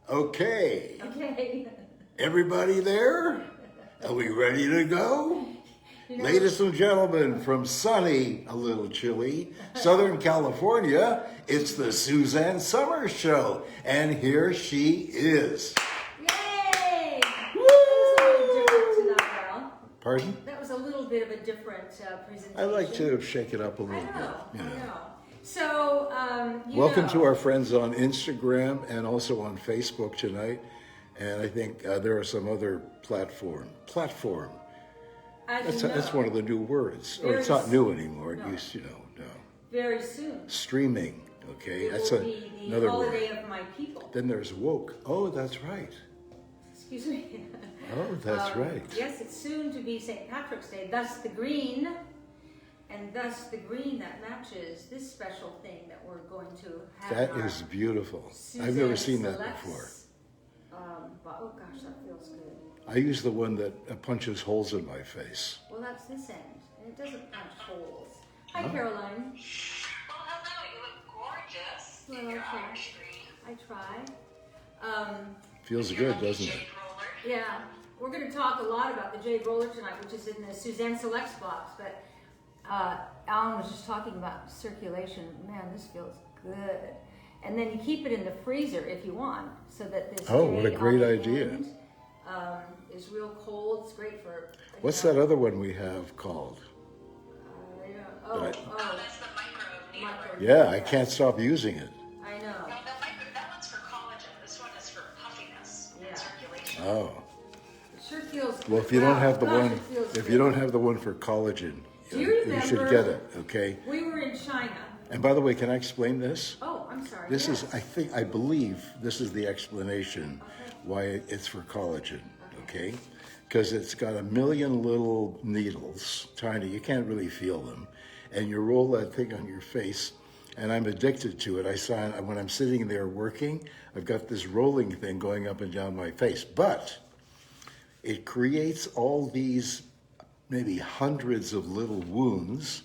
Okay. Okay. Everybody there? Are we ready to go? Ladies and gentlemen, from sunny, a little chilly, Southern California, it's the Suzanne Summer Show. And here she is. Yay! That was a little different tonight, Al. Pardon? That was a little bit of a different presentation. I like to shake it up a I little know, bit. I know. So, Welcome to our friends on Instagram and also on Facebook tonight. And I think there are some other platform. That's one of the new words. Or it's not new anymore. It used to, no. Very soon. Streaming, okay? It will be the another holiday word. of my people. Then there's woke. Oh, that's right. Excuse me. Oh, that's right. Yes, it's soon to be St. Patrick's Day, thus the green. And thus the green that matches this special thing that we're going to have. That is beautiful. I've never seen that before. Oh gosh, that feels good. I use the one that punches holes in my face. Well, that's this end, and it doesn't punch holes. Hi, Caroline. Well, hello. You look gorgeous in your Irish green. I try. Feels good, doesn't it? Jade roller. Yeah, we're going to talk a lot about the Jade roller tonight, which is in the Suzanne Selects box. But Alan was just talking about circulation. Man, this feels good. And then you keep it in the freezer if you want, so that this what a great idea. End, is real cold. It's great for. What's that other one we have called? Oh, that's the micro needler. Yeah, I can't stop using it. I know. No, that one's for collagen. This one is for puffiness and circulation. Oh. It sure feels good. Well, if you don't have the one, it feels if good. you don't have the one for collagen, Do you you should remember- get it, okay? We were in China. And by the way, can I explain this? Oh, I'm sorry. This yes. is, I believe this is the explanation why it's for collagen, okay? Because it's got a million little needles, tiny, you can't really feel them. And you roll that thing on your face, and I'm addicted to it. When I'm sitting there working, I've got this rolling thing going up and down my face. But it creates all these maybe hundreds of little wounds,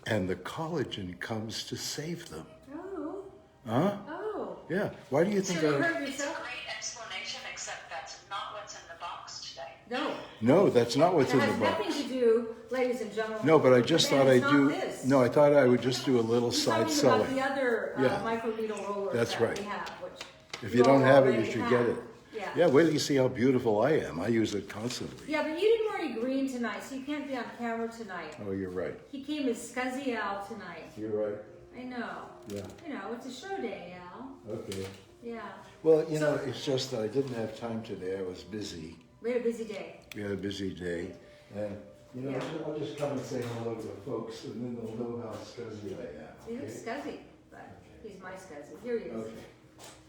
and the collagen comes to save them. Oh. Huh? Oh. Yeah. Why do you think So you I... hurt It's a yourself? great explanation, except that's not what's in the box today. No. No, that's not what's It in the has box. nothing to do, ladies and gentlemen. No, but I just And thought it's I'd not do... this. No, I thought I would just do a little He's side talking about selling. the other Yeah. microneedle rollers That's that right. we have, which If you don't all have it, you already should have. get it. Yeah. Yeah, wait till you see how beautiful I am. I use it constantly. Yeah, but you didn't wear any green tonight, so you can't be on camera tonight. Oh, you're right. He came as Scuzzy Al tonight. You're right. I know. Yeah. You know, it's a show day, Al. Okay. Yeah. Well, you know, it's just that I didn't have time today. I was busy. We had a busy day. We had a busy day. And, you know, Yeah. I'll just come and say hello to the folks, and then they'll know how scuzzy I am. He Okay? looks Scuzzy, but he's my Scuzzy. Here he is. Okay.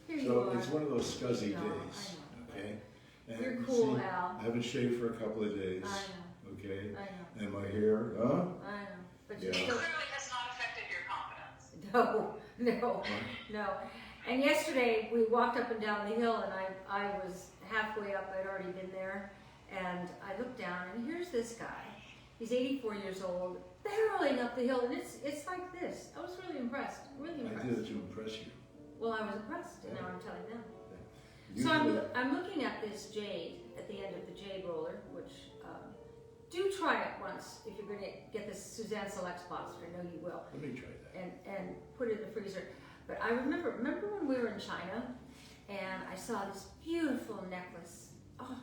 Here you So are. it's one of those scuzzy No, I days. know. Okay? And You're you cool, see, Al. I haven't shaved for a couple of days. I know. Okay? I know. And my hair, huh? I know. But you Yeah. still. Clearly has not affected your confidence. No. No. And yesterday we walked up and down the hill, and I was halfway up. I'd already been there, and I looked down, and here's this guy. He's 84 years old, barreling up the hill, and it's like this. I was really impressed. Really I impressed. did it to impress you. Well, I was impressed, and now I'm telling them. You So did it. I'm looking at this Jade at the end of the Jade roller, which do try it once if you're going to get this Suzanne Selects box. I know you will. Let me try that. And put it in the freezer. But I remember when we were in China, and I saw this beautiful necklace. Oh,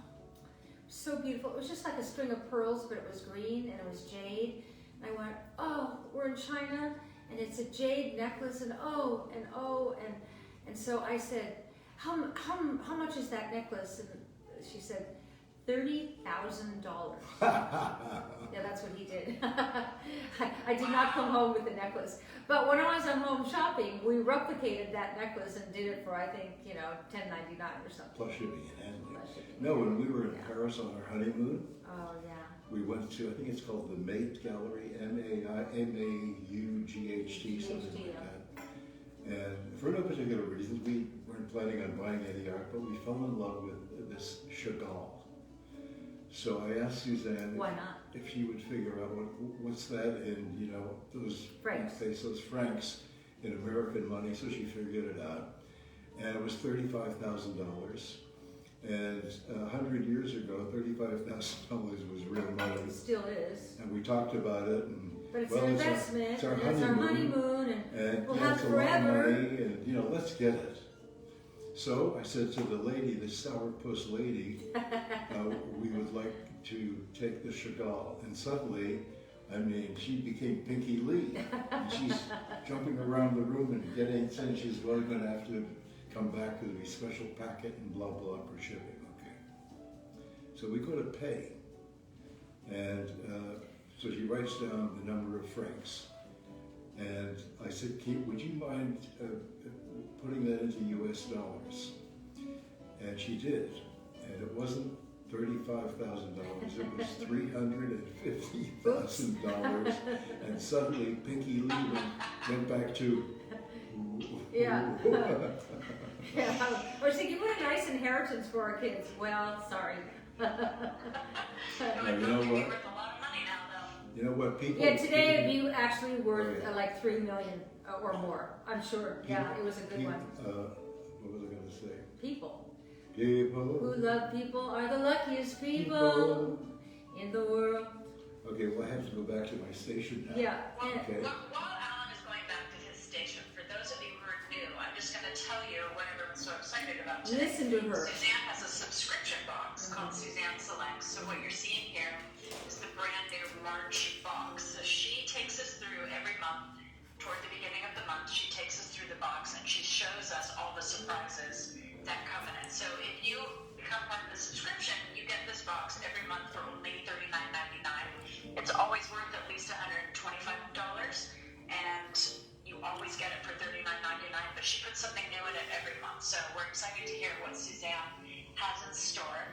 so beautiful. It was just like a string of pearls, but it was green and it was jade. And I went, oh, we're in China, and it's a jade necklace, and so I said, how much is that necklace? And she said, $30,000. Yeah, that's what he did. I did not come home with the necklace. But when I was at home shopping, we replicated that necklace and did it for, I think, $10.99 or something. Plus shipping and handling. Plus shipping. No, when we were in Paris on our honeymoon, Oh, yeah. we went to, I think it's called the Mate Gallery, M-A-U-G-H-T, something like that. And for no particular reason, we weren't planning on buying any art, but we fell in love with this Chagall. So I asked Suzanne Why not? if she would figure out what's that in, those Francs. pesos, francs in American money, so she figured it out. and it was $35,000. And 100 years ago, $35,000 was real money. It still is. And we talked about it, and But it's well, an investment, it's our and it's our honeymoon, and we'll have it's a forever. lot of money, and you know, let's get it. So I said to the lady, the sourpuss lady, we would like to take the Chagall. And suddenly, I mean, she became Pinky Lee. And she's jumping around the room and saying she's well going to have to come back with a special packet and blah, blah, for shipping. Okay. So we go to pay. And so she writes down the number of francs. And I said, would you mind putting that into US dollars? And she did. And it wasn't $35,000, it was $350,000. And suddenly Pinky Lee went back to... Yeah. Yeah. I was thinking, what a nice inheritance for our kids. Well, sorry. Now, you know what? You know what people... Yeah, today it'd be actually worth like $3 million or more. I'm sure. Yeah, it was a good one. What was I going to say? People People who love people are the luckiest people in the world. Okay, well I have to go back to my station now. Yeah. Okay. While Alan is going back to his station, for those of you who are new, I'm just going to tell you what everyone's so excited about today. Listen to her. Suzanne has a subscription box called Suzanne Selects. So what you're seeing here is the brand new March box. So she takes us through every month. Toward the beginning of the month, she takes us through the box and she shows us all the surprises that come in it. So if you become part of the subscription, you get this box every month for only $39.99. It's always worth at least $125, and you always get it for $39.99. But she puts something new in it every month. So we're excited to hear what Suzanne has in store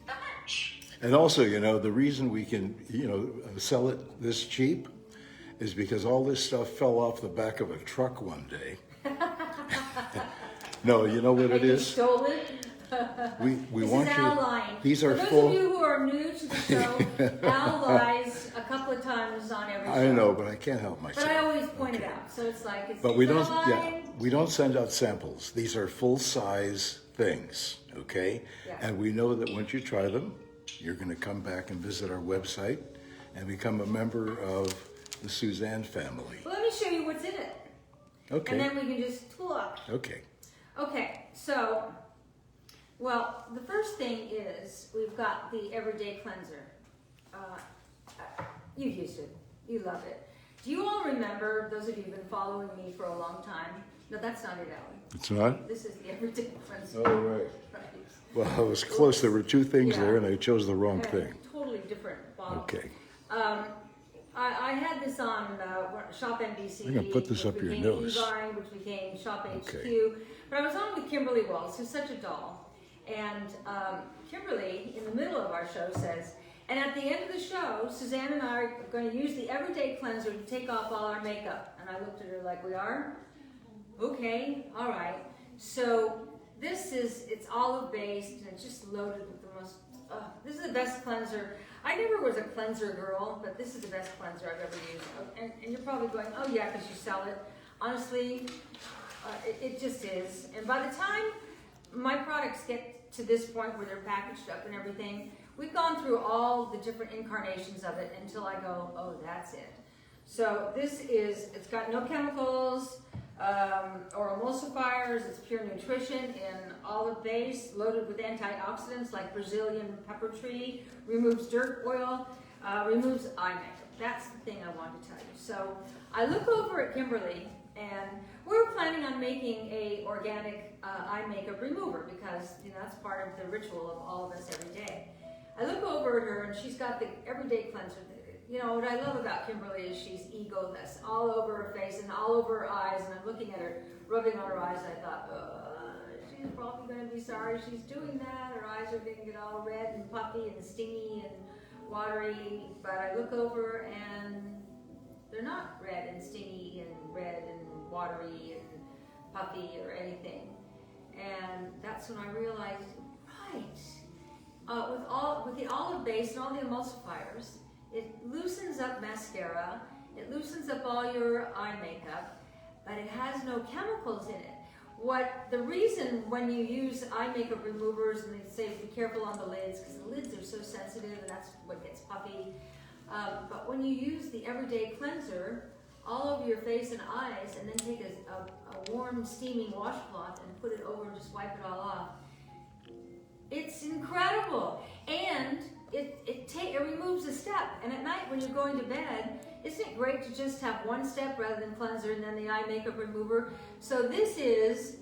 for March. And also, you know, the reason we can, you know, sell it this cheap is because all this stuff fell off the back of a truck one day. No, you know what it You is? stole it. We This want is you. Al lying. These are For those full. of you who are new to the show, Al lies a couple of times on every show. I know, but I can't help myself. But I always point it out, so it's like it's. But we Al don't. Yeah, lying. we don't send out samples. These are full-size things, okay? Yeah. And we know that once you try them, you're going to come back and visit our website and become a member of the Suzanne family. Well, let me show you what's in it, Okay. and then we can just talk. Okay. Okay, so, well, the first thing is we've got the Everyday Cleanser. You've used it. You love it. Do you all remember, those of you who've been following me for a long time? No, that's not it, Alan. It's not? This is the Everyday Cleanser. Oh, right. Right. Well, I was close. There were two things Yeah. there, and I chose the wrong Okay, thing. totally different bottle. Okay. I had this on Shop NBC. I'm gonna put this which up your became nose. E-Vine, which became Shop HQ. Okay. But I was on with Kimberly Walls, who's such a doll. And Kimberly, in the middle of our show, says, and at the end of the show, Suzanne and I are going to use the Everyday Cleanser to take off all our makeup. And I looked at her like, we are? Okay, all right. So this is, it's olive based and it's just loaded with the most, this is the best cleanser. I never was a cleanser girl, but this is the best cleanser I've ever used. And you're probably going, oh yeah, because you sell it. Honestly, it just is. And by the time my products get to this point where they're packaged up and everything, we've gone through all the different incarnations of it until I go, oh, that's it. So this is, it's got no chemicals or emulsifiers. It's pure nutrition in olive base, loaded with antioxidants like Brazilian pepper tree, removes dirt oil, removes eye makeup. That's the thing I wanted to tell you. So I look over at Kimberly, and we were planning on making a organic eye makeup remover because that's part of the ritual of all of us every day. I look over at her, and she's got the Everyday Cleanser. What I love about Kimberly is she's egoless, all over her face and all over her eyes, and I'm looking at her, rubbing on her eyes, and I thought, she's probably going to be sorry she's doing that. Her eyes are going to get all red and puffy and stingy and watery, but I look over and they're not red and stingy and red and watery and puffy or anything. And that's when I realized, right, with the olive base and all the emulsifiers, it loosens up mascara, it loosens up all your eye makeup, but it has no chemicals in it. the reason when you use eye makeup removers, and they say be careful on the lids, because the lids are so sensitive and that's what gets puffy. But when you use the everyday cleanser all over your face and eyes, and then take a warm steaming washcloth and put it over and just wipe it all off, it's incredible. And it removes a step. And at night when you're going to bed, isn't it great to just have one step rather than cleanser and then the eye makeup remover? So this is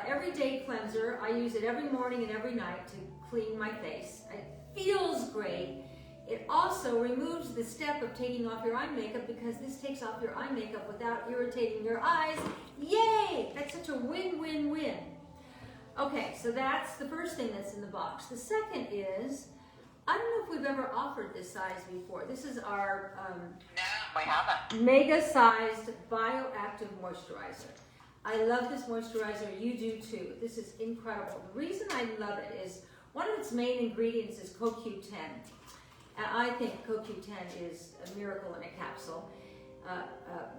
everyday cleanser. I use it every morning and every night to clean my face. It feels great. It also removes the step of taking off your eye makeup, because this takes off your eye makeup without irritating your eyes. Yay! That's such a win-win-win. Okay, so that's the first thing that's in the box. The second is, I don't know if we've ever offered this size before. This is our No, we haven't. mega-sized Bioactive moisturizer. I love this moisturizer. You do too. This is incredible. The reason I love it is one of its main ingredients is CoQ10. And I think CoQ10 is a miracle in a capsule.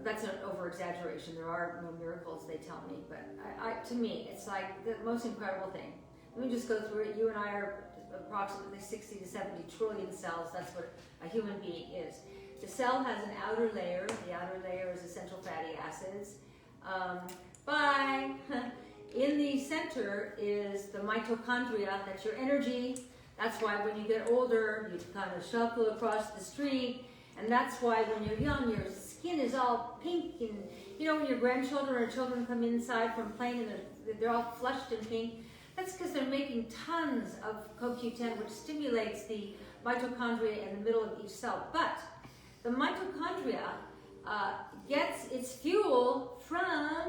That's an over-exaggeration. There are no miracles, they tell me. But to me, it's like the most incredible thing. Let me just go through it. You and I are approximately 60 to 70 trillion cells. That's what a human being is. The cell has an outer layer. The outer layer is essential fatty acids. In the center is the mitochondria. That's your energy. That's why when you get older, you kind of shuffle across the street. And that's why when you're young, your skin is all pink. And you know, when your grandchildren or children come inside from playing and they're all flushed and pink, that's because they're making tons of CoQ10, which stimulates the mitochondria in the middle of each cell. But the mitochondria gets its fuel from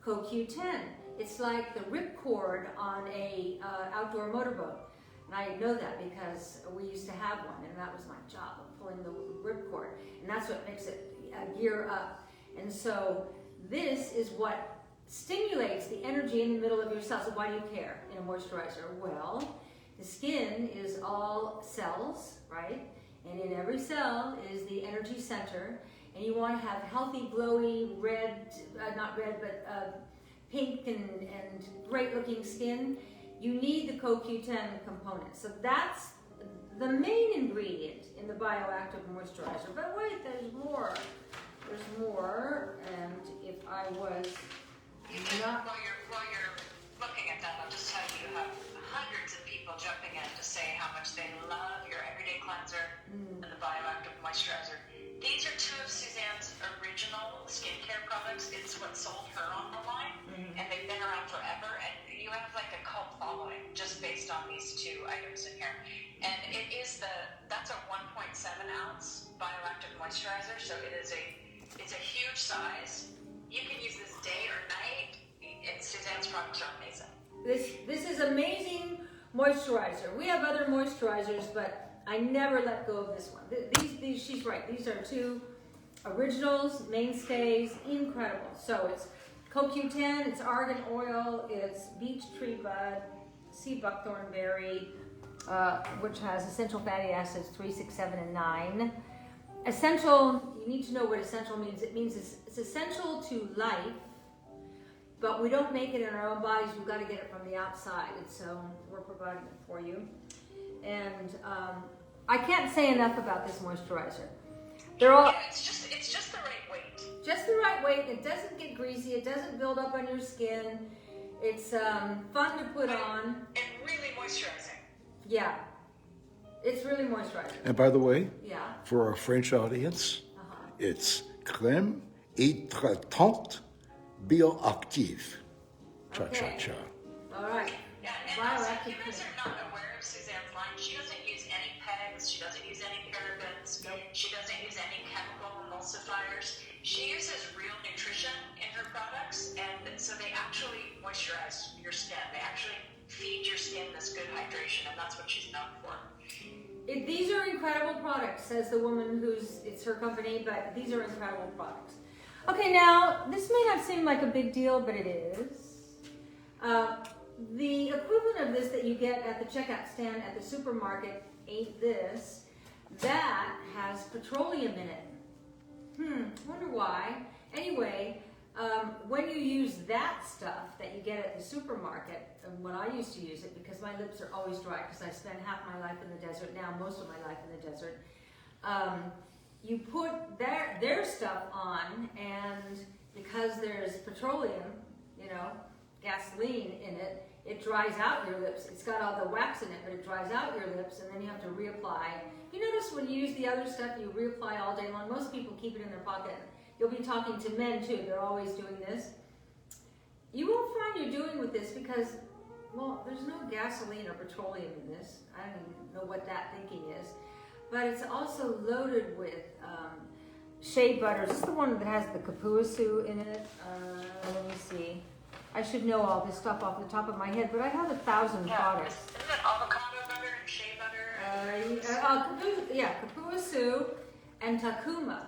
CoQ10. It's like the ripcord on a outdoor motorboat. And I know that because we used to have one, and that was my job, of pulling the ripcord. And that's what makes it gear up. And so this is what stimulates the energy in the middle of your cells. So why do you care in a moisturizer? Well, the skin is all cells, right? And in every cell is the energy center. And you want to have healthy, glowy, red, not red, but pink and great looking skin. You need the CoQ10 component. So that's the main ingredient in the Bioactive moisturizer. But wait, there's more. There's more. And if I was not... While you're looking at that, I'll just tell you, you have hundreds of people jumping in to say how much they love your everyday cleanser and the Bioactive moisturizer. These are two of Suzanne's original skincare products. It's what sold her on the line, and they've been around forever. And you have like a cult following just based on these two items in here. And that's a 1.7 ounce Bioactive moisturizer, so it's a huge size. You can use this day or night, and Suzanne's products are amazing. This is amazing moisturizer. We have other moisturizers, but I never let go of this one. These she's right. These are two originals, mainstays, incredible. So it's CoQ10, it's argan oil, it's beech tree bud, sea buckthorn berry, which has essential fatty acids 3, 6, 7, and 9. Essential, you need to know what essential means. It means it's essential to life, but we don't make it in our own bodies. We've got to get it from the outside, and so we're providing it for you. And I can't say enough about this moisturizer. They're all it's just the right weight. just the right weight. It doesn't get greasy. It doesn't build up on your skin. It's fun to put on. And really moisturizing. Yeah, it's really moisturizing. And by the way, Yeah. for our French audience, it's crème hydratante bioactive. Cha-cha-cha. All right. Yeah, and also, Bioactive you guys cream. are not aware of Suzanne's line. She doesn't use any pegs. She doesn't use any parabens. Nope. She doesn't use any chemical emulsifiers. She uses real nutrition in her products, and so they actually moisturize your skin. They actually feed your skin this good hydration, and that's what she's known for. These are incredible products, says the woman it's her company, but these are incredible products. Okay, now, this may not seem like a big deal, but it is. The equivalent of this that you get at the checkout stand at the supermarket ain't this. That has petroleum in it. Wonder why. Anyway, When you use that stuff that you get at the supermarket, and when I used to use it, because my lips are always dry, because I spent half my life in the desert, now most of my life in the desert, you put their stuff on, and because there's petroleum, you know, gasoline in it, it dries out your lips. It's got all the wax in it, but it dries out your lips, and then you have to reapply. You notice when you use the other stuff, you reapply all day long. Most people keep it in their pocket. You'll be talking to men too, they're always doing this. You won't find you're doing with this because, well, there's no gasoline or petroleum in this. I don't even know what that thinking is. But it's also loaded with shea butters. This is the one that has the kapuasu in it. Let me see. I should know all this stuff off the top of my head, but I have 1,000 products. Isn't it avocado butter and shea butter? Kapuasu and Takuma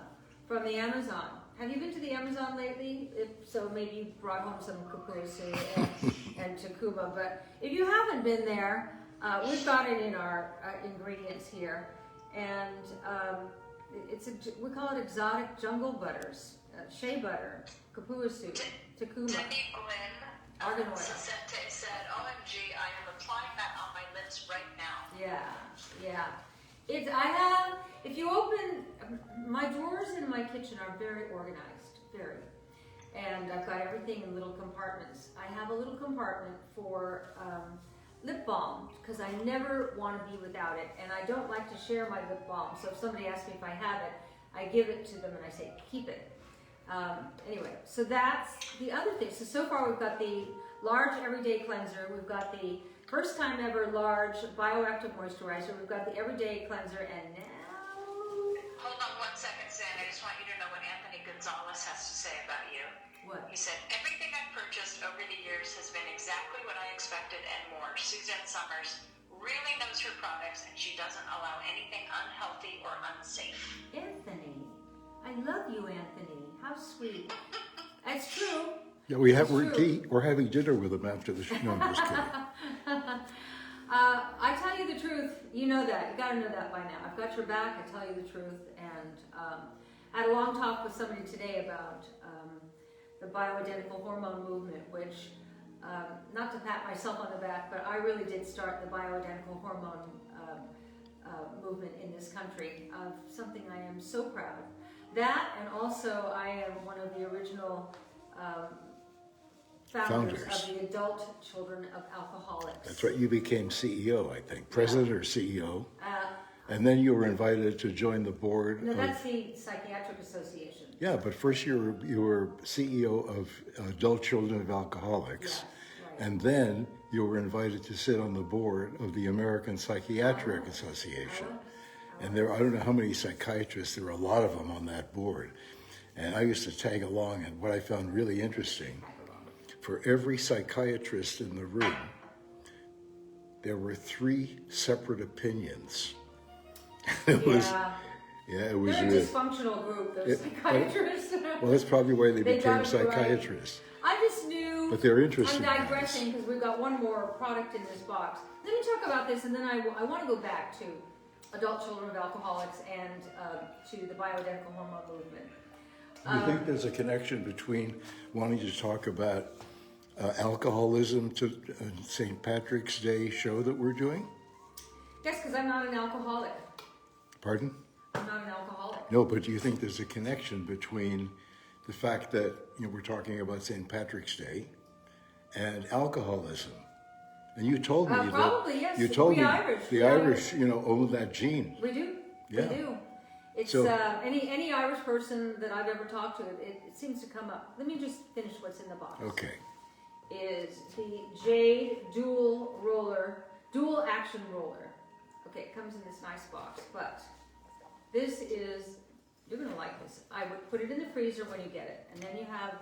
from the Amazon. Have you been to the Amazon lately? If so, maybe you brought home some kapuasu and Takuma. But if you haven't been there, we've got it in our ingredients here, and we call it exotic jungle butters, shea butter, kapuasu, Takuma. Debbie Glenn Argan oil. said, OMG, I am applying that on my lips right now. Yeah. If you open, my drawers in my kitchen are very organized, very. And I've got everything in little compartments. I have a little compartment for lip balm, because I never want to be without it. And I don't like to share my lip balm. So if somebody asks me if I have it, I give it to them and I say, keep it. Anyway, so that's the other thing. So far we've got the large everyday cleanser. We've got the first time ever large bioactive moisturizer. We've got the everyday cleanser, and now... Hold on 1 second, Suzanne. I just want you to know what Anthony Gonzalez has to say about you. What? He said, everything I've purchased over the years has been exactly what I expected and more. Suzanne Summers really knows her products, and she doesn't allow anything unhealthy or unsafe. Anthony. I love you, Anthony. How sweet. That's true. Yeah, we're having dinner with him after the show. No, I'm just kidding. I tell you the truth. You know that. You got to know that by now. I've got your back. I tell you the truth. And I had a long talk with somebody today about the bioidentical hormone movement, which, not to pat myself on the back, but I really did start the bioidentical hormone movement in this country, of something I am so proud of. That, and also I am one of the original founders of the Adult Children of Alcoholics. That's right. You became CEO, I think, president or CEO, and then you were invited to join the board. No, that's the Psychiatric Association. Yeah, but first you were CEO of Adult Children of Alcoholics, right. And then you were invited to sit on the board of the American Psychiatric Association. And I don't know how many psychiatrists, there were a lot of them on that board. And I used to tag along, and what I found really interesting, for every psychiatrist in the room, there were 3 separate opinions. It was They're a really dysfunctional group, those psychiatrists. Well, that's probably why they became got it right. psychiatrists. I just knew. But they're interesting. I'm digressing because we've got one more product in this box. Let me talk about this, and then I want to go back to Adult Children of Alcoholics and to the bioidentical hormone movement. Do you think there's a connection between wanting to talk about alcoholism to St. Patrick's Day show that we're doing? Yes, because I'm not an alcoholic. Pardon? I'm not an alcoholic. No, but do you think there's a connection between the fact that we're talking about St. Patrick's Day and alcoholism? And you told me probably, yes. You told we me Irish. the Irish, own that gene. We do. Yeah. We do. It's So- any Irish person that I've ever talked to, it seems to come up. Let me just finish what's in the box. Okay. Is the Jade dual action roller. Okay, it comes in this nice box, but this is, you're gonna like this. I would put it in the freezer when you get it, and then you have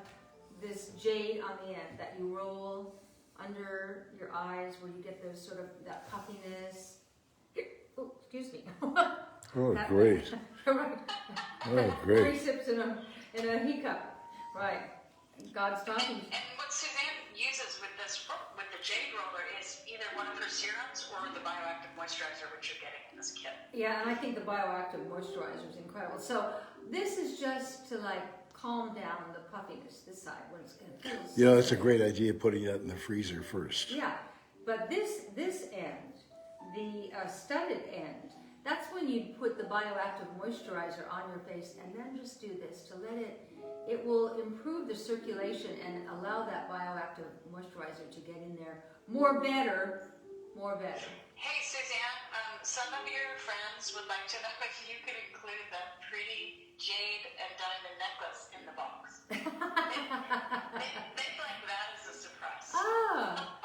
this Jade on the end that you roll under your eyes where you get those sort of, that puffiness. Oh, excuse me. Oh, great. Right. Oh, great. 3 sips in a hiccup. Right. God's talking. And what Suzanne uses with the Jade roller is either one of her serums or the bioactive moisturizer, which you're getting in this kit. Yeah, and I think the bioactive moisturizer is incredible. So this is just to calm down the puffiness this side when it's going to feel. You know, it's a great idea putting that in the freezer first. Yeah, but this end, the studded end, that's when you put the Bioactive moisturizer on your face and then just do this to let it will improve the circulation and allow that Bioactive moisturizer to get in there more better. Hey Suzanne, some of your friends would like to know if you could include that pretty jade and diamond necklace in the box. They'd like that as a surprise. Ah,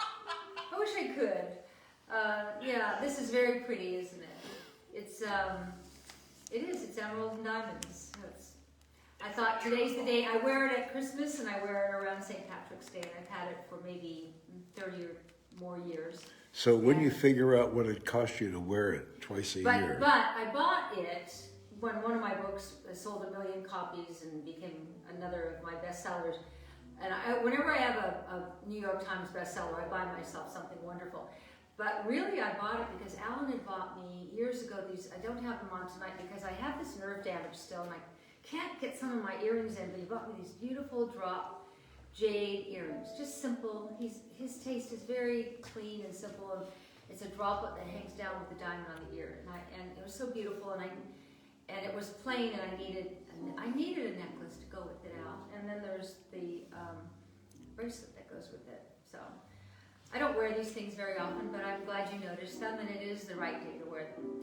I wish I could. Yeah, this is very pretty, isn't it? It's it's emerald and diamonds. I thought today's the day. I wear it at Christmas and I wear it around St. Patrick's Day, and I've had it for maybe 30 or more years. So when you figure out what it costs you to wear it twice a year. But I bought it when one of my books sold 1 million copies and became another of my bestsellers. And whenever I have a New York Times bestseller, I buy myself something wonderful. But really, I bought it because Alan had bought me years ago these. I don't have them on tonight because I have this nerve damage still, and I can't get some of my earrings in. But he bought me these beautiful drop jade earrings, just simple. His taste is very clean and simple. And it's a droplet that hangs down with the diamond on the ear, and it was so beautiful. And it was plain, and I needed a necklace to go with it out. And then there's the bracelet that goes with it. So I don't wear these things very often, but I'm glad you noticed them, and it is the right day to wear them.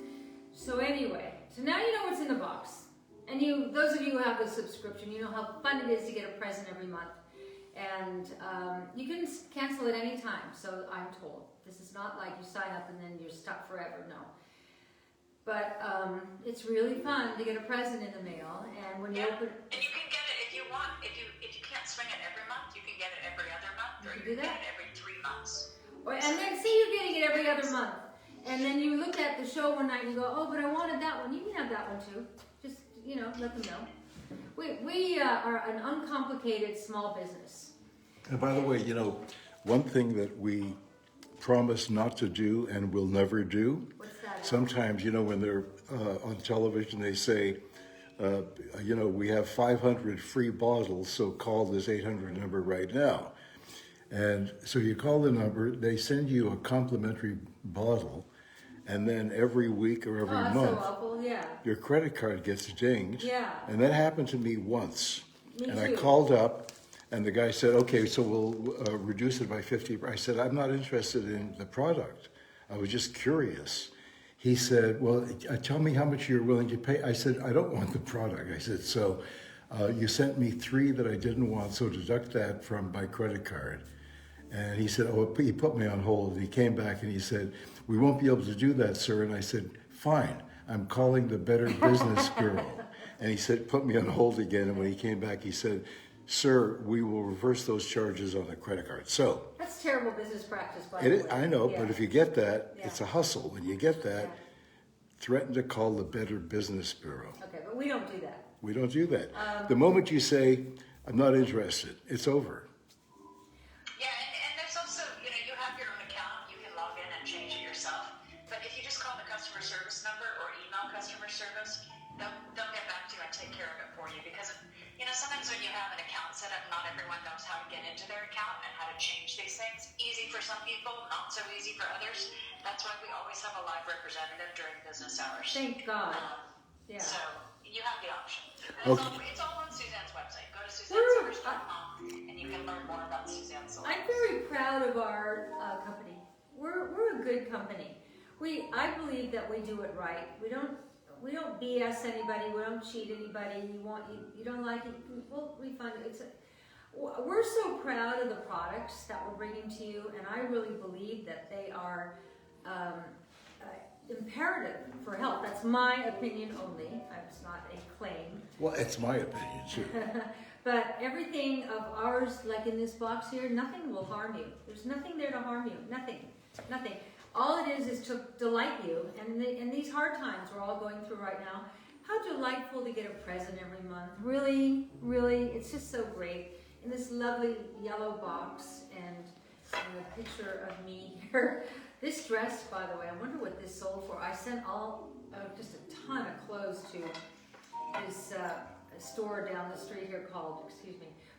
So anyway, so now you know what's in the box. And those of you who have the subscription, you know how fun it is to get a present every month. And you can cancel it any time, so I'm told. This is not like you sign up and then you're stuck forever, no. But it's really fun to get a present in the mail, and when you open, and you can get it if you want. If you can't swing it every month, you can get it every other month, or you can get it every 3 months. And then say you're getting it every other month, and then you look at the show one night and you go, oh, but I wanted that one. You can have that one too. Just let them know. We are an uncomplicated small business. And by the way, one thing that we promise not to do and will never do. What's that? Sometimes, when they're on television, they say, we have 500 free bottles, so call this 800 number right now. And so you call the number, they send you a complimentary bottle, and then every week or every month, so awful. Yeah. Your credit card gets dinged. Yeah. And that happened to me once. Me and too. I called up, and the guy said, okay, so we'll reduce it by 50. I said, I'm not interested in the product. I was just curious. He said, well, tell me how much you're willing to pay. I said, I don't want the product. I said, so you sent me 3 that I didn't want, so deduct that from my credit card. And he said, he put me on hold. He came back and he said, we won't be able to do that, sir. And I said, fine, I'm calling the Better Business Bureau. And he said, put me on hold again. And when he came back, he said, sir, we will reverse those charges on the credit card. So that's terrible business practice, by the way. I know, Yeah. but if you get that, Yeah. it's a hustle. When you get that, threaten to call the Better Business Bureau. Okay, but we don't do that. We don't do that. The moment you say, I'm not interested, it's over. Yeah, and there's also, you have your own account. You can log in and change it yourself. But if you just call the customer service number or email customer service, they'll get back to you and take care of it for you. Because, sometimes when you have an account set up, not everyone knows how to get into their account and how to change these things. Easy for some people, not so easy for others. That's why we always have a live representative during business hours. Thank God. Yeah. So you have the option. Okay. It's all on Suzanne's website. Go to SuzanneSummers.com and you can learn more about Suzanne Select. I'm very proud of our company. We're a good company. I believe that we do it right. We don't BS anybody. We don't cheat anybody. You don't like it, we'll refund it. We're so proud of the products that we're bringing to you, and I really believe that they are imperative for health. That's my opinion only. It's not a claim. Well, it's my opinion, too. But everything of ours, like in this box here, nothing will harm you. There's nothing there to harm you. Nothing. All it is to delight you. And in these hard times we're all going through right now, how delightful to get a present every month. Really, really, it's just so great. In this lovely yellow box, and a picture of me here. This dress, by the way, I wonder what this sold for. I sent just a ton of clothes to this store down the street here called,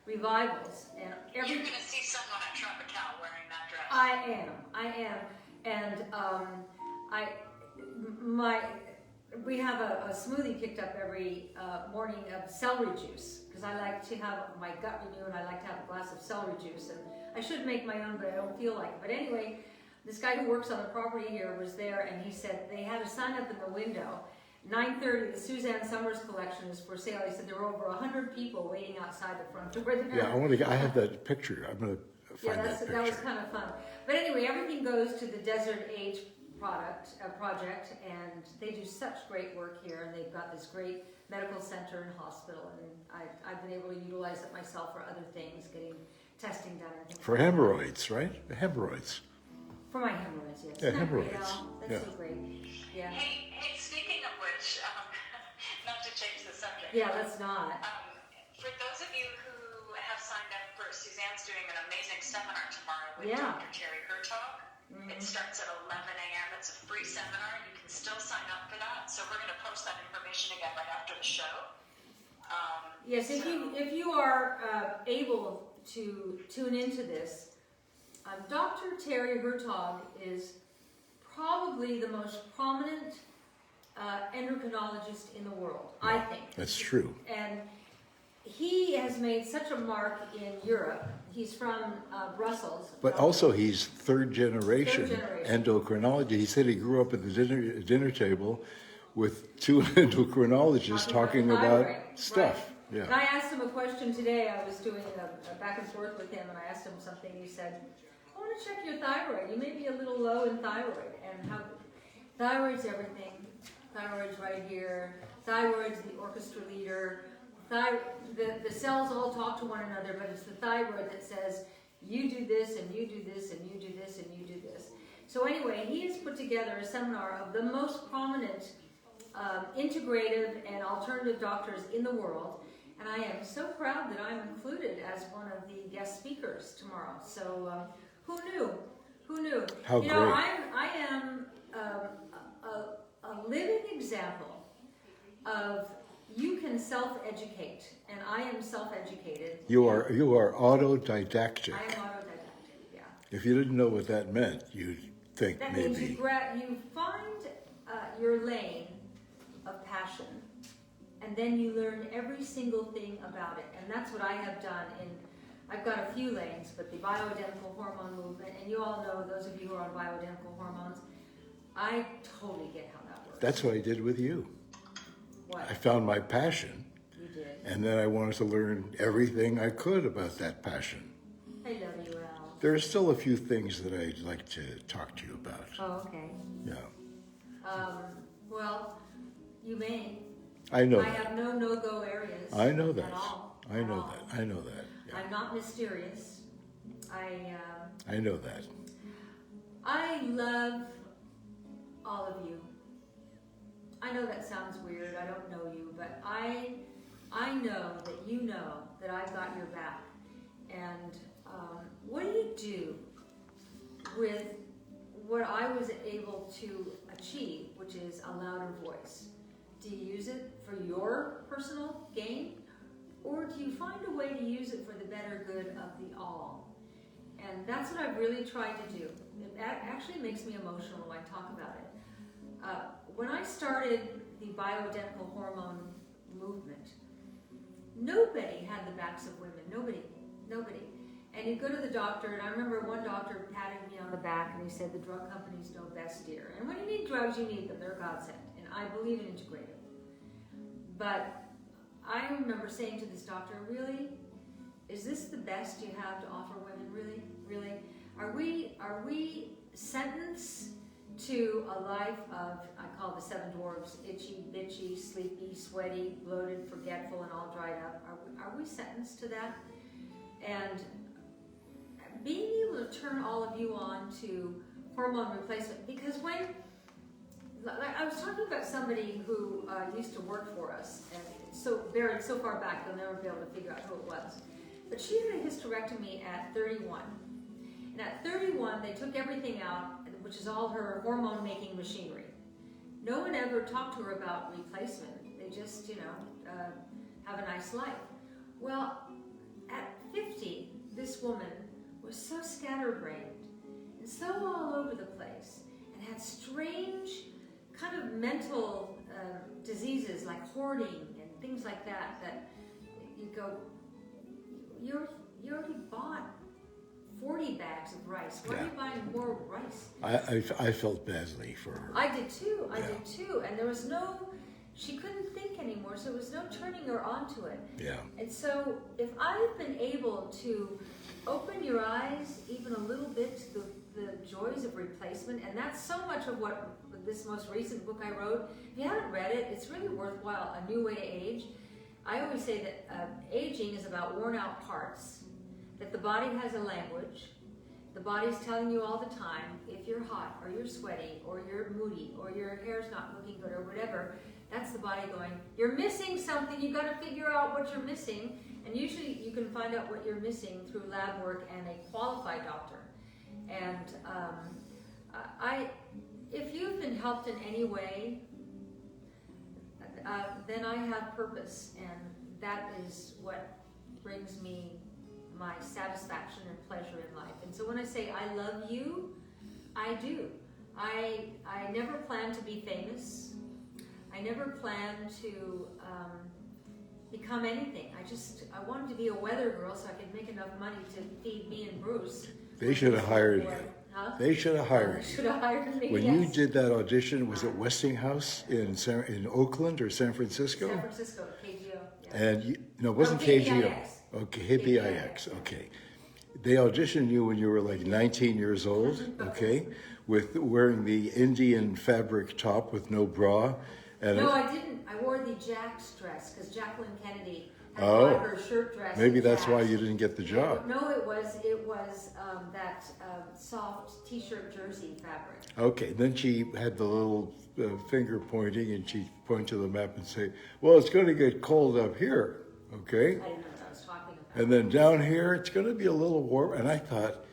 Revivals, and You're going to see someone at Tropical wearing that dress. I am, and we have a smoothie picked up every morning of celery juice because I like to have my gut renewed and I like to have a glass of celery juice, and I should make my own, but I don't feel like it. But anyway, this guy who works on the property here was there, and he said they had a sign up in the window. 9:30, the Suzanne Summers collection is for sale. He said there were over 100 people waiting outside the front door there. Yeah, I have that picture. I'm going to find that picture. That was kind of fun. But anyway, everything goes to the Desert Age project, and they do such great work here, and they've got this great medical center and hospital, and I've been able to utilize it myself for other things, getting testing done. And things For hemorrhoids, right? Hemorrhoids. For my hemorrhoids, yes. Yeah, hemorrhoids. That's so great. Yeah. Hey, speaking of which, not to change the subject. Yeah, let's not. For those of you who have signed up for, Suzanne's doing an amazing seminar tomorrow with Yeah. Dr. Terry Hertog. It starts at 11 a.m. It's a free seminar. You can still sign up for that. So we're going to post that information again right after the show. Yes, if you are able to tune into this, Dr. Terry Hertog is probably the most prominent endocrinologist in the world, I think. That's true. And he has made such a mark in Europe. He's from Brussels. But also he's third generation Third generation. endocrinology. He said he grew up at the dinner table with two endocrinologists talking about thyroid, stuff. right. Yeah. And I asked him a question today. I was doing a back and forth with him, and I asked him something. He said, I want to check your thyroid. You may be a little low in thyroid. And how thyroid's everything. Thyroid's right here. Thyroid's the orchestra leader. The cells all talk to one another, but it's the thyroid that says, you do this, and you do this, and you do this, and you do this. So anyway, he has put together a seminar of the most prominent integrative and alternative doctors in the world, and I am so proud that I'm included as one of the guest speakers tomorrow. So who knew? Who knew? How you know, great. I am a living example of you can self-educate, and I am self-educated. You are autodidactic. I am autodidactic, yeah. If you didn't know what that meant, you'd think That maybe. means you find your lane of passion, and then you learn every single thing about it. And that's what I have done. I've got a few lanes, but the bioidentical hormone movement, and you all know, those of you who are on bioidentical hormones, I totally get how that works. That's what I did with you. What? I found my passion, You did. and then I wanted to learn everything I could about that passion. I love you, Al. There are still a few things that I'd like to talk to you about. Oh, okay. Yeah, Well, you may. I know I that. have no no-go areas. I know that. At all. I At know all. that. I know that. Yeah. I'm not mysterious. I know that. I love all of you. I know that sounds weird. I don't know you, but I know that you know that I've got your back. And what do you do with what I was able to achieve, which is a louder voice? Do you use it for your personal gain? Or do you find a way to use it for the better good of the all? And that's what I've really tried to do. It actually makes me emotional when I talk about it. When I started the bioidentical hormone movement, nobody had the backs of women. Nobody. And you go to the doctor, and I remember one doctor patted me on the back, and he said, the drug companies know best, dear. And when you need drugs, you need them. They're godsend. And I believe in integrative. But I remember saying to this doctor, really? Is this the best you have to offer women? Really? Really? Are we sentenced to a life of, I call the seven dwarves, itchy, bitchy, sleepy, sweaty, bloated, forgetful, and all dried up? Are we sentenced to that? And being able to turn all of you on to hormone replacement, because when, I was talking about somebody who used to work for us, and it's so buried so far back you'll never be able to figure out who it was. But she had a hysterectomy at 31. And at 31, they took everything out, which is all her hormone-making machinery. No one ever talked to her about replacement. They just, have a nice life. Well, at 50, this woman was so scatterbrained and so all over the place and had strange kind of mental diseases like hoarding and things like that, that you go, you already bought 40 bags of rice. Why are you buying more rice? I felt badly for her. I did too. I did too. And there was no, she couldn't think anymore, so there was no turning her onto it. Yeah. And so if I've been able to open your eyes even a little bit to the joys of replacement, and that's so much of what this most recent book I wrote, if you haven't read it, it's really worthwhile, A New Way to Age. I always say that aging is about worn out parts, that the body has a language. The body's telling you all the time, if you're hot or you're sweaty or you're moody or your hair's not looking good or whatever, that's the body going, you're missing something, you got to figure out what you're missing. And usually you can find out what you're missing through lab work and a qualified doctor. And if you've been helped in any way, then I have purpose, and that is what brings me my satisfaction and pleasure in life. And so when I say I love you, I do. I never planned to be famous. I never planned to become anything. I wanted to be a weather girl so I could make enough money to feed me and Bruce. They should have hired you. Huh? They should have hired Should have hired me. When yes. you did that audition, was it Westinghouse in Oakland or San Francisco? San Francisco, KGO. Yeah. And no, it wasn't KGO. Okay, KPIX. Okay. They auditioned you when you were like 19 years old, okay, with wearing the Indian fabric top with no bra. And No, I didn't. I wore the Jack's dress because Jacqueline Kennedy had bought her shirt dress. Maybe at that's why Jack's. you didn't get the job. No, it was that soft t-shirt jersey fabric. Okay, then she had the little finger pointing, and she'd point to the map and say, well, it's going to get cold up here, okay? I didn't know what I was talking about. And then down here, it's going to be a little warm. And I thought,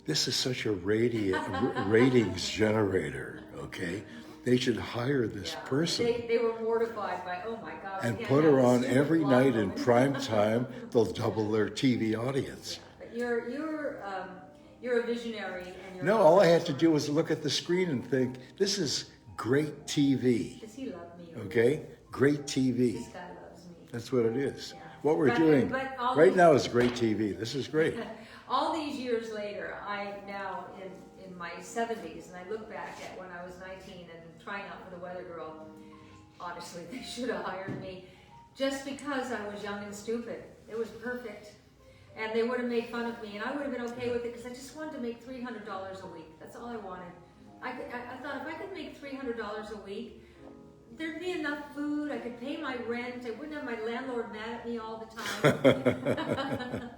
this is such a ratings generator, okay? They should hire this person. They were mortified by, oh my God. And put her on every night in prime time. They'll double their TV audience. But you're a visionary. And you're No, all I had to do was look at the screen and think, this is great TV. Does he love me? Okay? Great TV. This guy loves me. That's what it is. Yeah. What we're But- doing but all right these- now is great TV. This is great. All these years later, I'm now in my 70s, and I look back at when I was 19 and trying out for the Weather Girl. Honestly, they should have hired me just because I was young and stupid. It was perfect. And they would have made fun of me, and I would have been okay with it because I just wanted to make $300 a week. That's all I wanted. I thought if I could make $300 a week, there'd be enough food, I could pay my rent, I wouldn't have my landlord mad at me all the time.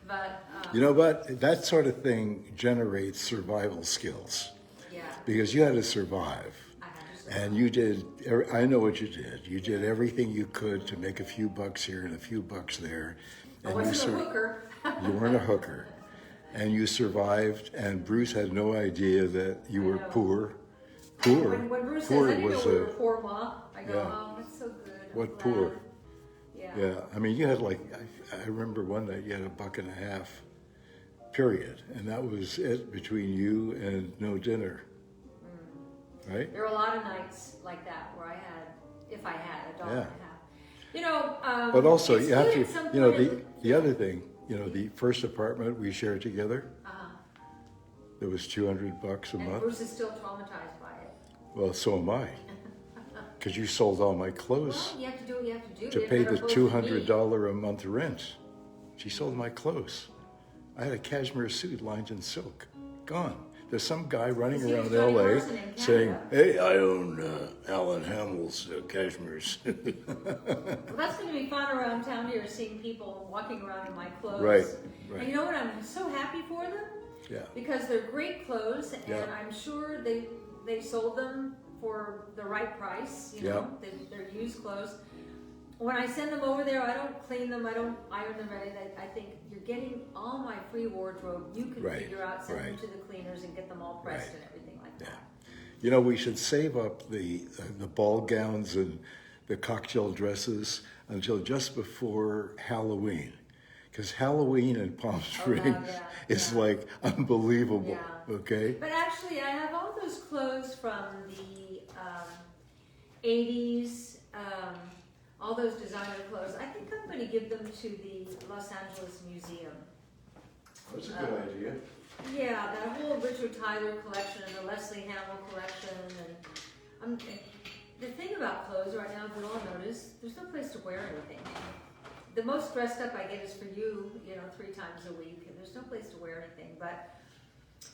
But You know what? That sort of thing generates survival skills yeah, because you had to survive. I had to say. And you did, I know what you did. You did everything you could to make a few bucks here and a few bucks there. I And wasn't a hooker. You weren't a hooker. And you survived, and Bruce had no idea that you were know. poor. Poor. When Bruce Poor says, I didn't know was we a, were poor, Ma, I go, yeah. oh, that's so good. I'm What glad." poor? Yeah. yeah, I mean, you had like, I remember one night you had $1.50, period. And that was it between you and no dinner. Right? There were a lot of nights like that where I had, if I had, $1.50. Yeah. You know, But also, it's you have good to, at some you know, point. the other thing, you know, the first apartment we shared together, it was $200 a And month. Bruce is still traumatized by it. Well, so am I. Because you sold all my clothes Well, you have to do what you have to do. to You pay have the to go to me. $200 a month rent. She sold my clothes. I had a cashmere suit lined in silk. Gone. There's some guy running He was around Johnny LA Carson in saying, Canada. hey, I own Alan Hamill's cashmere suit. Well, that's going to be fun around town here, seeing people walking around in my clothes. Right, right. And you know what? I'm so happy for them. Yeah. Because they're great clothes, and Yeah. I'm sure they sold them for the right price. You know, they're used clothes. When I send them over there, I don't clean them, I don't iron them, or anything. I think you're getting all my free wardrobe. You can Right, figure out, send them right. to the cleaners, and get them all pressed Right. and everything like Yeah. that. You know, we should save up the ball gowns and the cocktail dresses until just before Halloween. Because Halloween in Palm Springs is like unbelievable, okay? But actually, I have all those clothes from the 80s, all those designer clothes. I think I'm going to give them to the Los Angeles Museum. That's a good idea. Yeah, that whole Richard Tyler collection and the Leslie Hamill collection. And the thing about clothes right now, if you all notice, there's no place to wear anything. The most dressed up I get is for you, 3 times a week, and there's no place to wear anything. But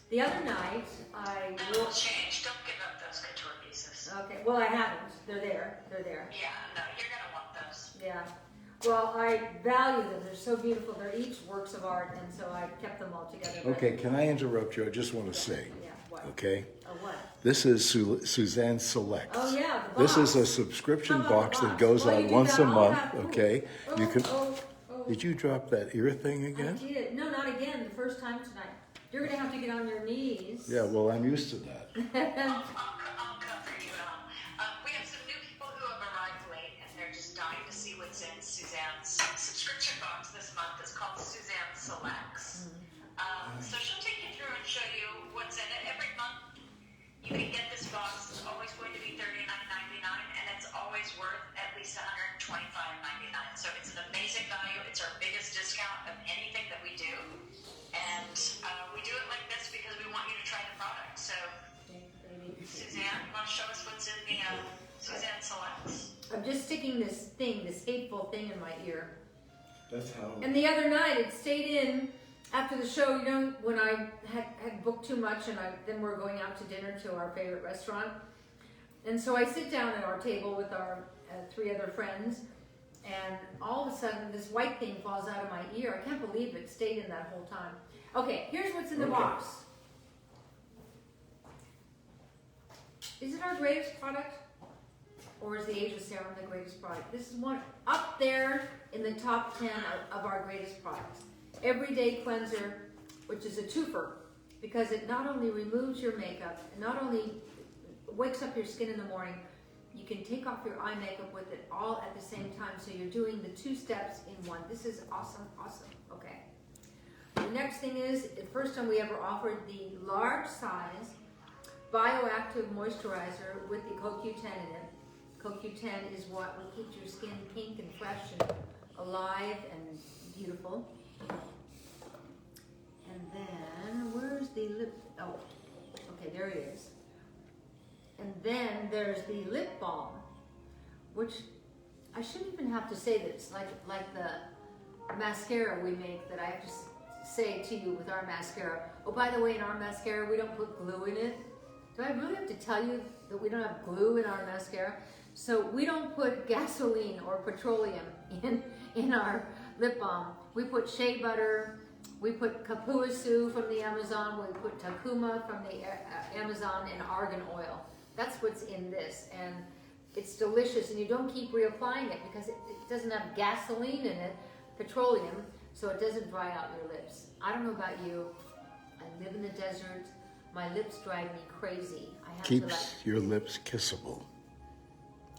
the other night, I That will change. Don't give up those couture pieces. Okay, well, I haven't. They're there. Yeah, no, you're going to want those. Yeah. Well, I value them. They're so beautiful. They're each works of art, and so I kept them all together. But Okay, can I interrupt you? I just want to say, yeah, what? okay? Oh, what? This is Suzanne Selects. Oh, yeah, the This is box. a subscription How about box the that box? goes Well, you on do once that a all month, that- oh, okay? You can. Oh. Did you drop that ear thing I again? did. No, not again. The first time tonight. You're going to have to get on your knees. Yeah, well, I'm used to that. I'll cover you. We have some new people who have arrived late, and they're just dying to see what's in Suzanne's subscription box this month. It's called Suzanne Selects. So she'll take you through and show you what's in it. Every month you can get this box. It's always going to be $39.99, and it's always worth at least $125.99. So it's an amazing value. It's our biggest discount of anything that we do. And we do it like this because we want you to try the product. So, Suzanne, you want to show us what's in the Suzanne Selects? I'm just sticking this hateful thing in my ear. That's how. And the other night, it stayed in after the show, when I had booked too much, and then we're going out to dinner to our favorite restaurant. And so I sit down at our table with our 3 other friends, and all of a sudden, this white thing falls out of my ear. I can't believe it stayed in that whole time. Okay, here's what's in the box. Is it our greatest product? Or is the Asia Serum the greatest product? This is one up there in the top 10 of our greatest products. Everyday Cleanser, which is a twofer, because it not only removes your makeup, it not only wakes up your skin in the morning, you can take off your eye makeup with it all at the same time, so you're doing the 2 steps in one. This is awesome, awesome. Okay. The next thing is, the first time we ever offered the large size Bioactive moisturizer with the CoQ10 in it. CoQ10 is what will keep your skin pink and fresh and alive and beautiful. And then, where's the lip? Oh, okay, there it is. And then there's the lip balm, which I shouldn't even have to say this, like the mascara we make that I have to say to you with our mascara. Oh, by the way, in our mascara, we don't put glue in it. Do I really have to tell you that we don't have glue in our mascara? So we don't put gasoline or petroleum in our lip balm. We put shea butter, we put kapuasu from the Amazon, we put takuma from the Amazon, and argan oil. That's what's in this, and it's delicious, and you don't keep reapplying it because it doesn't have gasoline in it, petroleum, so it doesn't dry out your lips. I don't know about you, I live in the desert, my lips drive me crazy. I have Keeps your lips kissable.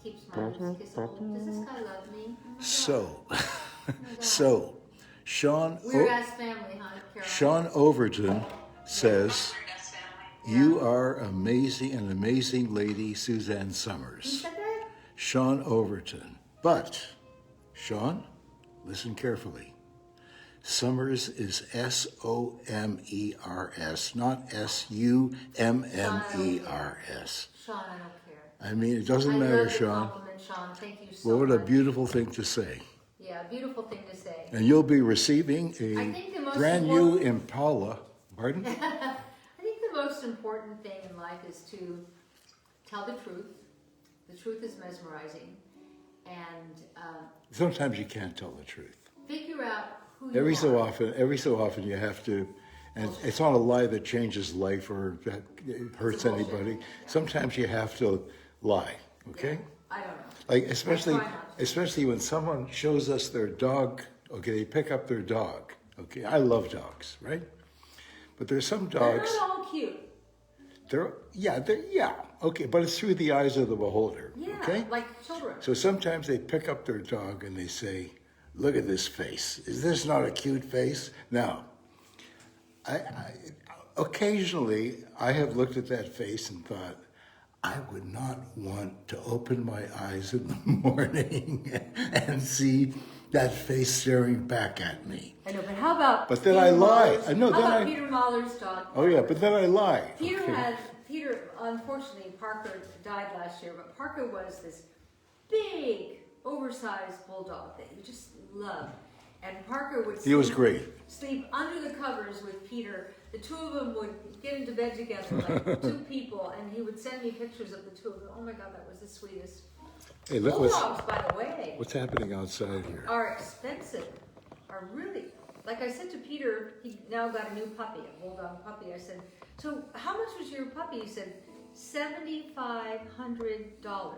Keeps my lips kissable. Does this guy love me? Oh my God. So, Oh my God. so, Sean, We're as family, huh, Caroline? Sean Overton says, Your best family. you are amazing, an amazing lady, Suzanne Who Summers. said that? Sean Overton. But, Sean, listen carefully. Summers is S-O-M-E-R-S, not S-U-M-M-E-R-S. Sean, I don't care. I mean, it doesn't I matter, love the Sean. compliment, Sean. Thank you so Well, what a much. beautiful thing to say. Yeah, beautiful thing to say. And you'll be receiving I think the a most brand new important- Impala. Pardon? I think the most important thing in life is to tell the truth. The truth is mesmerizing. And Sometimes you can't tell the truth. figure out who you Every are. so often you have to, and it's not a lie that changes life or that it hurts bullshit. anybody. Sometimes you have to lie, okay? I don't know. Like especially I try not to. especially when someone shows us their dog, okay, they pick up their dog. Okay, I love dogs, right? But there's some They're dogs, not all cute. yeah, okay, but it's through the eyes of the beholder, Yeah, okay? like children. So sometimes they pick up their dog and they say, look at this face. Is this not a cute face? Now, occasionally I have looked at that face and thought, I would not want to open my eyes in the morning and see that face staring back at me. I know, but how about But then I lie. Mahler's- I know, How then about I- Peter Mahler's dog? Oh yeah, but then I lie. Okay. Peter, unfortunately, Parker died last year, but Parker was this big, oversized bulldog that you just loved. And Parker would He was great. sleep under the covers with Peter. The two of them would get into bed together like two people, and he would send me pictures of the two of them. Oh my God, that was the sweetest. Hey, look Bulldogs, by the way, what's happening outside here. are expensive. Are really, like I said to Peter, he now got a new puppy, a bulldog puppy. I said, so how much was your puppy? He said, $7,500.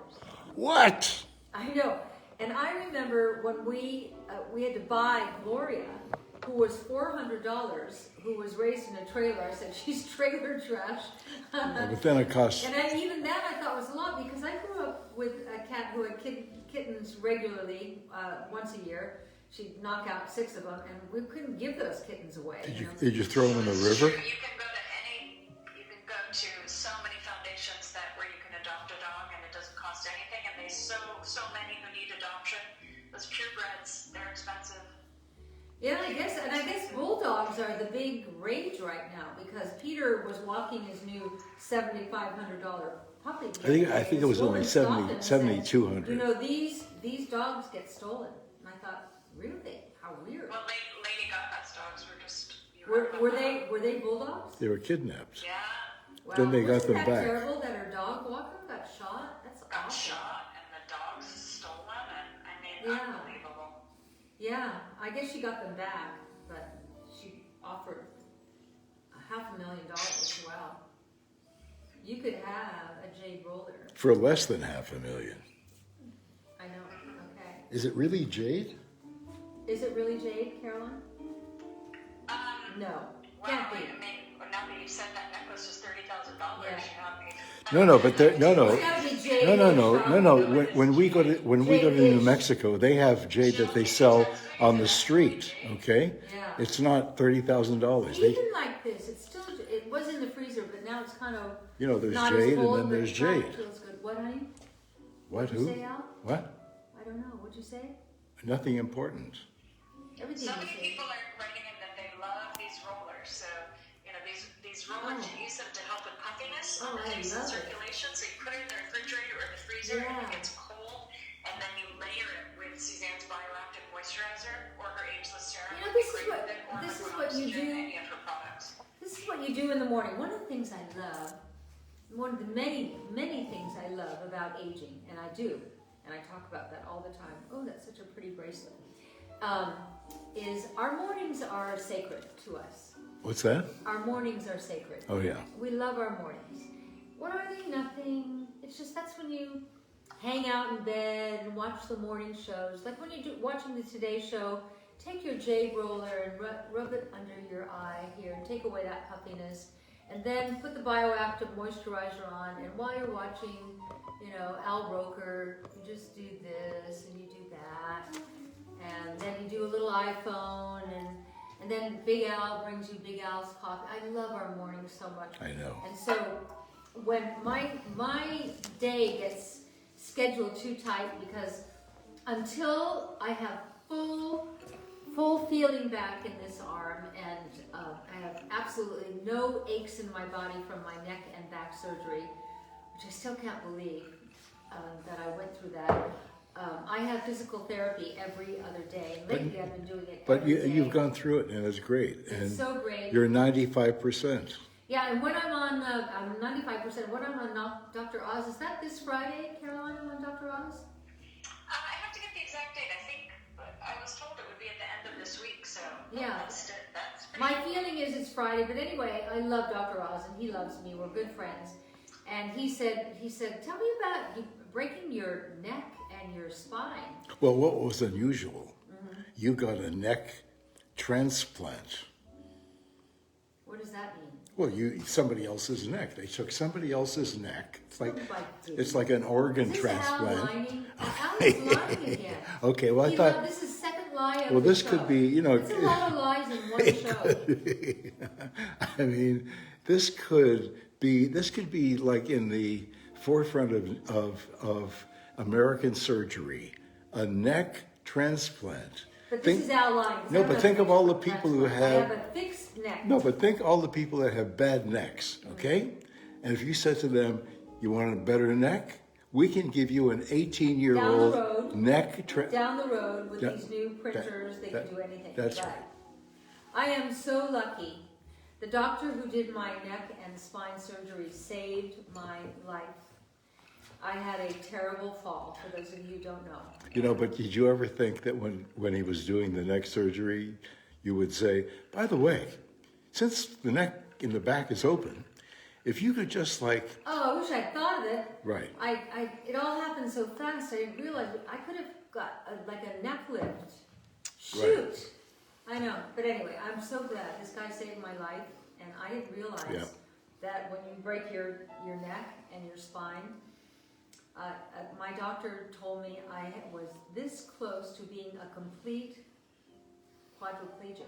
What? I know. And I remember when we had to buy Gloria, who was $400, who was raised in a trailer. I said, she's trailer trash. Yeah, but then it costs. And even that I thought was a lot, because I grew up with a cat who had kittens regularly, once a year. She'd knock out 6 of them, and we couldn't give those kittens away. Did you throw them in the river? You can go to so many foundations where you can adopt a dog and it doesn't cost anything, and there's so many who need adoption. Those purebreds, they're expensive. Yeah, I guess bulldogs are the big rage right now, because Peter was walking his new $7,500 puppy. I think it was only 7,200. You know, these dogs get stolen. And I thought, really? How weird. Well, Lady Gaga's dogs were just... Were they bulldogs? They were kidnapped. Yeah, Wow. Then they got Wasn't them that back. terrible that her dog walker got shot? That's got awful. shot and the dogs stolen, and I mean, Yeah. unbelievable. Yeah, I guess she got them back, but she offered $500,000 as well. You could have a Jade roller. For less than $500,000. I know. Okay. Is it really Jade? Is it really Jade, Caroline? No. Well, Can't be. I mean, now that you said that necklace was $30,000, Yeah. No, but It's gotta be Jade. no. When we go to New Mexico, they have Jade that they sell on the street. Okay, Yeah. it's not $30,000. Even like this, it was in the freezer, but now it's kind of There's not Jade as full, and then but there's it's fine. Jade. It feels good. What, honey? What? What'd you Who? say, Al? What? I don't know. What'd you say? Nothing important. Everything So you many say. people are writing in that they love these rollers. So, these rollers, you use them to help with puffiness Oh, on the I face and love it. circulation. So you put it in the refrigerator or the freezer and Yeah. it gets cold, and then you layer it with Suzanne's Bioactive moisturizer or her ageless serum. You know, would be this is great what- with it, or this her is what you oxygen, do. Any of her products. This is what you do in the morning. One of the things I love, one of the many, many things I love about aging, and I do, and I talk about that all the time. Oh, that's such a pretty bracelet. Is our mornings are sacred to us. What's that? Our mornings are sacred. Oh yeah. We love our mornings. What are they? Nothing. It's just that's when you hang out in bed and watch the morning shows. Like when you're watching the Today Show, take your Jade roller and rub it under your eye here and take away that puffiness. And then put the Bioactive moisturizer on. And while you're watching, Al Roker, you just do this and you do that. And then you do a little iPhone and then Big Al brings you Big Al's coffee. I love our mornings so much. I know. And so when my day gets scheduled too tight, because until I have full feeling back in this arm, and I have absolutely no aches in my body from my neck and back surgery, which I still can't believe that I went through that. I have physical therapy every other day. Lately, I've been doing it. But every day. you've gone through it, and it's great. And It's so great. you're 95%. Yeah, and when I'm on, I'm 95%. When I'm on Dr. Oz, is that this Friday, Caroline? I'm on Dr. Oz? I have to get the exact date. I think, but I was told it would be at the end of this week. So Yeah. that's pretty My cool. feeling is it's Friday, but anyway, I love Dr. Oz, and he loves me. We're good friends. And he said, tell me about you breaking your neck and your spine. Well, what was unusual? You got a neck transplant. What does that mean? Well, somebody else's neck. They took somebody else's neck. It's like an organ Is this transplant. Al lining? Al is lying again. Okay, well, I thought. This is second lie of Well, the this show. could be, you know. It's a lot of lies in one show. I mean, this could be like in the forefront of American surgery, a neck transplant. But this is Al lying. No, but think of all the people who I have. have a fixed neck. No, but think all the people that have bad necks, okay? And if you said to them, you want a better neck? We can give you an 18-year-old neck. Down the road with these new printers, they can do anything. That's But right. I am so lucky. The doctor who did my neck and spine surgery saved my life. I had a terrible fall, for those of you who don't know. You know, but did you ever think that when he was doing the neck surgery, you would say, by the way, since the neck in the back is open, if you could just like... Oh, I wish I'd thought of it. Right. It all happened so fast, I didn't realize I could have got a neck lift. Shoot. Right. I know. But anyway, I'm so glad this guy saved my life, and I didn't realize that when you break your neck and your spine, my doctor told me I was this close to being a complete quadriplegic.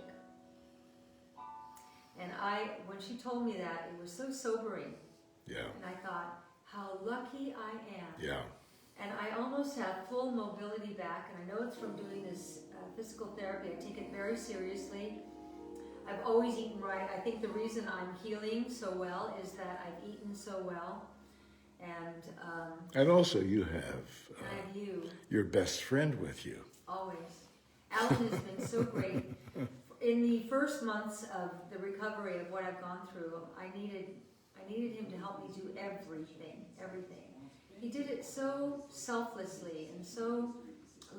And when she told me that, it was so sobering. Yeah. And I thought, how lucky I am. Yeah. And I almost have full mobility back, and I know it's from doing this physical therapy. I take it very seriously. I've always eaten right. I think the reason I'm healing so well is that I've eaten so well. And also you have you. Your best friend with you. Always. Alan has been so great. In the first months of the recovery of what I've gone through, I needed him to help me do everything. He did it so selflessly and so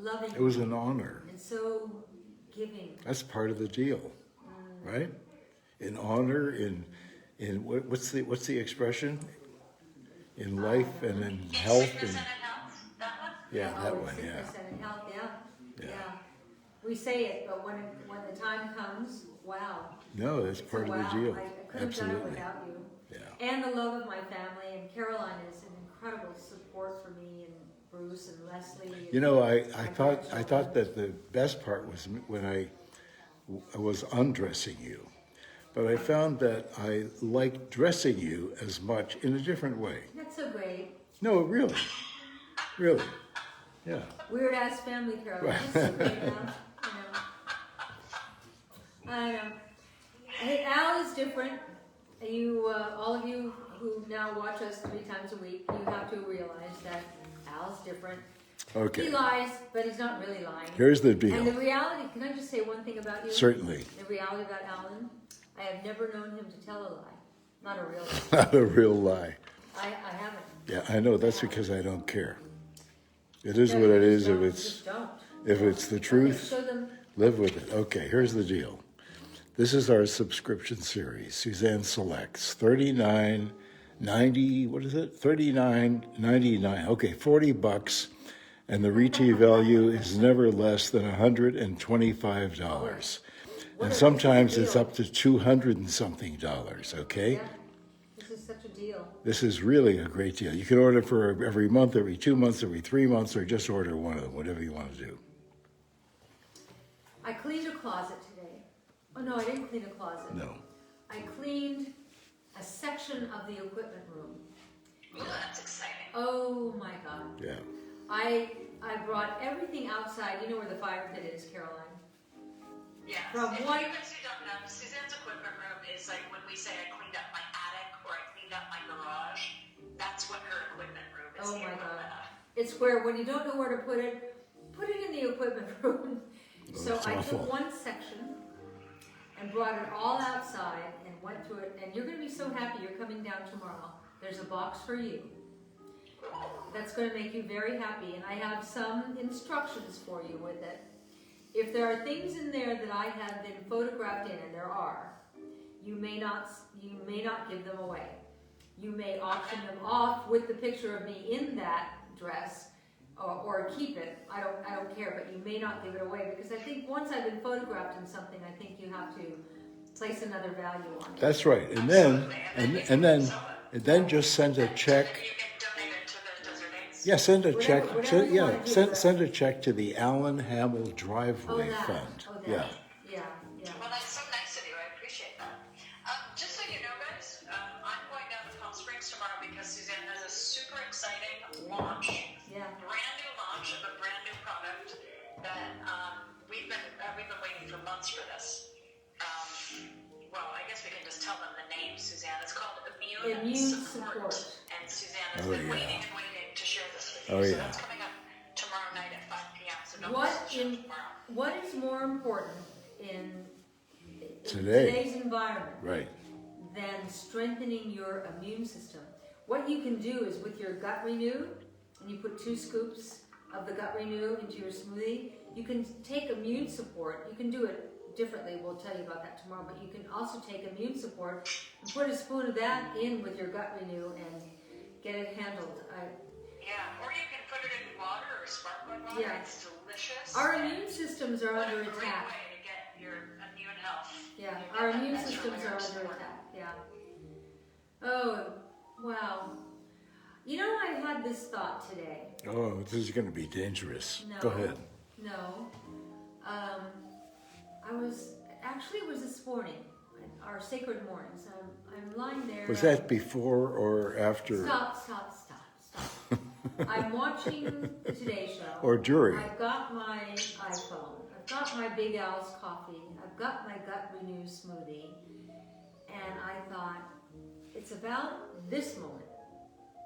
loving. It was an honor. And so giving. That's part of the deal, right? In honor, in what's the expression? In life and in health Sickness and and in health, that one? yeah, that one, Sickness yeah. and in health, Yeah. We say it, but when the time comes, wow. No, that's part of the deal. I could have done it without you. Yeah. And the love of my family, and Caroline is an incredible support for me, and Bruce and Leslie. You know, I thought that the best part was when I was undressing you, but I found that I liked dressing you as much in a different way. That's so great. No, really, yeah. Weird ass family, Caroline. That's so great, now. I know. Hey, Al is different. You, all of you who now watch us 3 times a week, you have to realize that Al's different. Okay. He lies, but he's not really lying. Here's the deal. And the reality, can I just say one thing about you? Certainly. The reality about Alan, I have never known him to tell a lie. Not a real lie. Not a real lie. I haven't. Yeah, I know. That's because I don't care. It is what it is. If it's the truth, Show them. live with it. Okay, here's the deal. This is our subscription series. Suzanne selects $39.90. What is it? $39.99. Okay, $40, and the retail value is never less than $125. And sometimes it's up to $200 and something. Okay. Yeah, this is such a deal. This is really a great deal. You can order for every month, every 2 months, every 3 months, or just order one of them, whatever you want to do. I cleaned a closet today. Oh no, I didn't clean a closet. No. I cleaned a section of the equipment room. Ooh, that's exciting. Oh my God. Yeah. I brought everything outside. You know where the fire pit is, Caroline? Yes. From If one- you guys who don't know, Suzanne's equipment room is like when we say I cleaned up my attic or I cleaned up my garage. That's what her equipment room is. Oh here my in God. Atlanta. It's where when you don't know where to put it in the equipment room. So that's I awful. took one section and brought it all outside and went through it. And you're going to be so happy you're coming down tomorrow. There's a box for you. That's going to make you very happy. And I have some instructions for you with it. If there are things in there that I have been photographed in, and there are, you may not give them away. You may auction them off with the picture of me in that dress, or keep it. I don't care, but you may not give it away because I think once I've been photographed in something, I think you have to place another value on it. That's right. And Absolutely. then just send a check. You can donate it to the Desert Aids. Yeah, send a check. Whatever you wanna do for it. Send a check to the Allen Hamill Oh, Driveway that. Fund. Oh, that. Yeah. Yeah. Well, that's so nice of you. I appreciate that. Just so you know, guys, I'm going down to Palm Springs tomorrow because Suzanne has a super exciting launch. Yeah. Brand new launch of a brand new product that we've been waiting for months for this. Well, I guess we can just tell them the name, Suzanne. It's called Immune Support. And Suzanne has been waiting and waiting to share this with you. Oh, So yeah. that's coming up tomorrow night at 5 p.m. So don't What miss the show tomorrow. What is more important in Today. today's environment Right. than strengthening your immune system? What you can do is with your Gut Renew, and you put 2 scoops of the Gut Renew into your smoothie, you can take immune support. You can do it differently. We'll tell you about that tomorrow. But you can also take immune support and put a spoon of that in with your Gut Renew and get it handled. Yeah, or you can put it in water or sparkling water. Yeah. It's delicious. Our immune systems are What under a great attack. way to get your immune health. Yeah, You our get that immune extra systems layer are of under support. attack. Yeah. Oh, wow. You know, I had this thought today. Oh, this is going to be dangerous. No. Go ahead. No. It was this morning, our sacred mornings. I'm lying there. Was that before or after? Stop. I'm watching the Today Show. Or during? I've got my iPhone. I've got my Big Al's coffee. I've got my Gut Renew smoothie. And I thought, it's about this moment.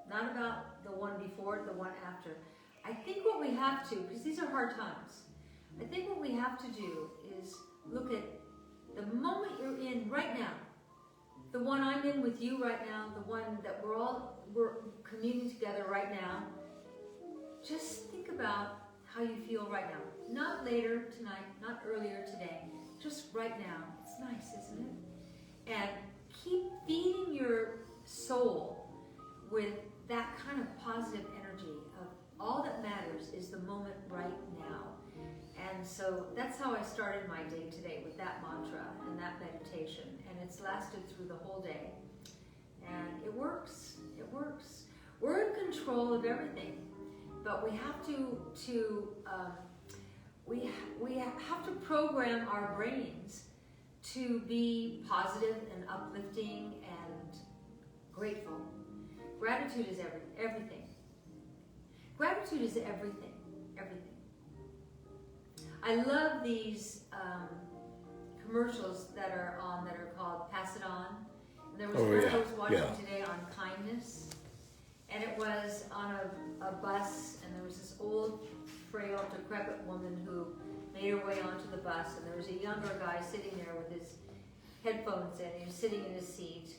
Not about the one before, the one after. I think what we have to, because these are hard times, I think what we have to do is look at the moment you're in right now, the one I'm in with you right now, the one that we're communing together right now. Just think about how you feel right now. Not later tonight, not earlier today, just right now. It's nice, isn't it? And keep feeding your soul with that kind of positive energy of all that matters is the moment right now. And so that's how I started my day today, with that mantra and that meditation. And it's lasted through the whole day. And it works. We're in control of everything, but we have we have to program our brains to be positive and uplifting and grateful. Gratitude is everything. Gratitude is everything. I love these commercials that are called Pass It On. And there was one I was watching today on kindness, and it was on a bus, and there was this old, frail, decrepit woman who made her way onto the bus, and there was a younger guy sitting there with his headphones in. He was sitting in his seat,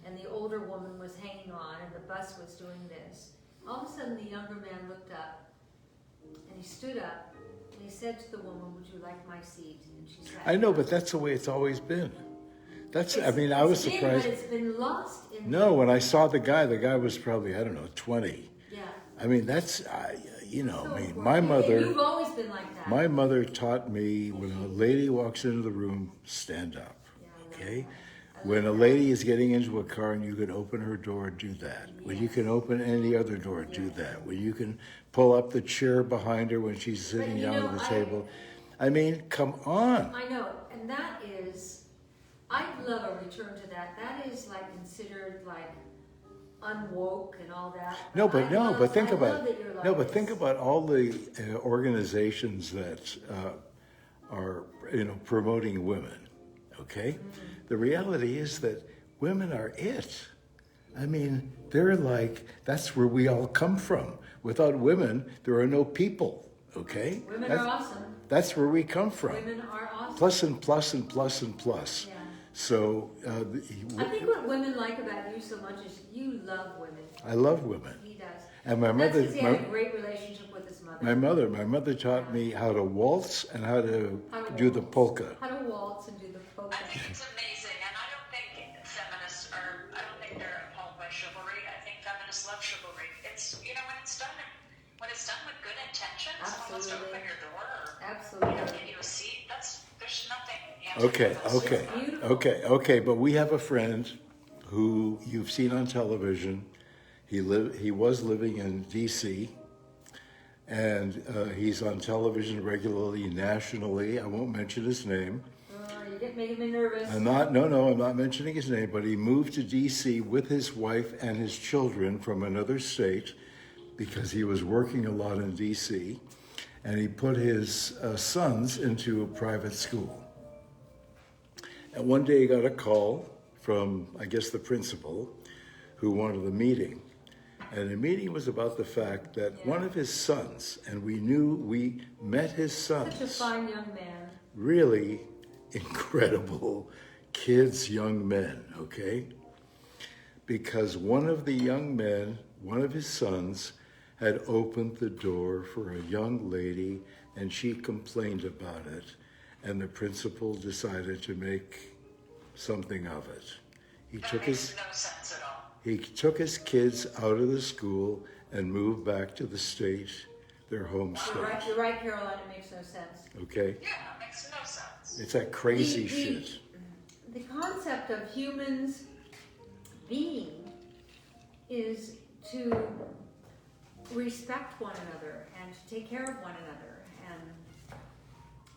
and the older woman was hanging on, and the bus was doing this. All of a sudden, the younger man looked up, and he stood up, and he said to the woman, "Would you like my seat?" And she said, I know, but that's the way it's always been. I was surprised. But it's been lost in No, when I saw the guy was probably, 20. Yeah. I mean, that's, my And mother, you've always been like that. my mother taught me when a lady walks into the room, stand up, okay? When a lady is getting into a car and you can open her door, do that. When you can open any other door, do that. When you can pull up the chair behind her when she's sitting down at the table. I mean, come on. I know, and that is, I'd love a return to that. That is like considered unwoke and all that. But think about all the organizations that are, promoting women. Okay, the reality is that women are it. I mean, that's where we all come from. Without women, there are no people. Okay, Women are awesome. That's where we come from. Women are awesome. Plus and plus and plus and plus. Yeah. So I think what women like about you so much is you love women. I love women. He does. And my mother, He had a great relationship with his mother. my mother taught me how to waltz and how to do the polka. How to waltz and do the polka. I think it's amazing, and I don't think they're appalled by chivalry. I think feminists love chivalry. It's, when when it's done with good intention, someone wants to open your door or Absolutely. give you a seat, there's nothing Okay, anti-professional. okay, but we have a friend who you've seen on television. He was living in D.C. and he's on television regularly, nationally. I won't mention his name. You're making me nervous. I'm not mentioning his name, but he moved to D.C. with his wife and his children from another state because he was working a lot in D.C. and he put his sons into a private school. And one day he got a call from, I guess, the principal who wanted a meeting. And the meeting was about the fact that one of his sons, and we met his sons. Such a fine young man. Really incredible kids, young men, okay? Because one of his sons, had opened the door for a young lady and she complained about it. And the principal decided to make something of it. That makes no sense at all. He took his kids out of the school and moved back to the state, their home state. You're right, Caroline, it makes no sense. Okay? Yeah, it makes no sense. It's that crazy shit. The concept of humans being is to respect one another and to take care of one another. And